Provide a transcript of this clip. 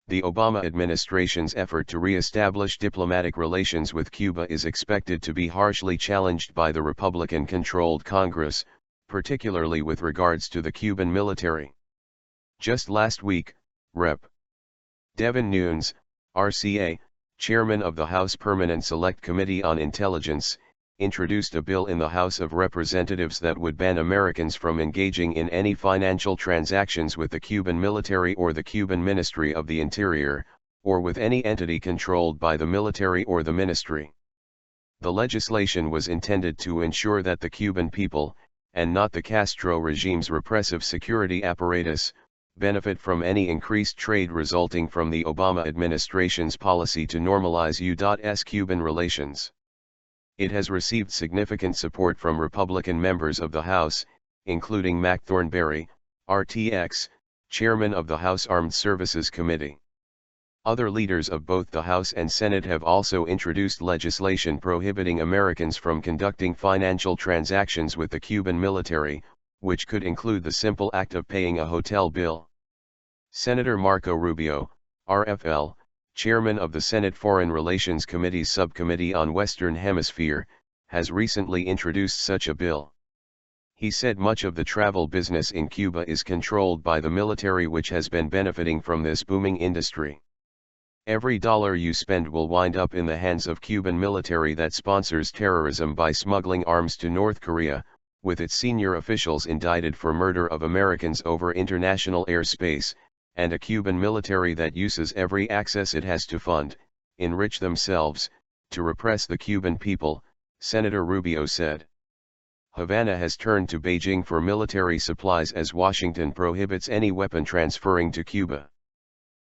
The Obama administration's effort to re-establish diplomatic relations with Cuba is expected to be harshly challenged by the Republican-controlled Congress, particularly with regards to the Cuban military. Just last week, Rep. Devin Nunes, RCA, chairman of the House Permanent Select Committee on Intelligence, introduced a bill in the House of Representatives that would ban Americans from engaging in any financial transactions with the Cuban military or the Cuban Ministry of the Interior, or with any entity controlled by the military or the ministry. The legislation was intended to ensure that the Cuban people, and not the Castro regime's repressive security apparatus, benefit from any increased trade resulting from the Obama administration's policy to normalize U.S Cuban relations. It has received significant support from Republican members of the House, including Mac Thornberry, RTX, chairman of the House Armed Services Committee. Other leaders of both the House and Senate have also introduced legislation prohibiting Americans from conducting financial transactions with the Cuban military, which could include the simple act of paying a hotel bill. Senator Marco Rubio, RFL, chairman of the Senate Foreign Relations Committee's Subcommittee on Western Hemisphere, has recently introduced such a bill. He said much of the travel business in Cuba is controlled by the military, which has been benefiting from this booming industry. Every dollar you spend will wind up in the hands of Cuban military that sponsors terrorism by smuggling arms to North Korea, with its senior officials indicted for murder of Americans over international airspace, and a Cuban military that uses every access it has to fund, enrich themselves, to repress the Cuban people, Senator Rubio said. Havana has turned to Beijing for military supplies as Washington prohibits any weapon transferring to Cuba.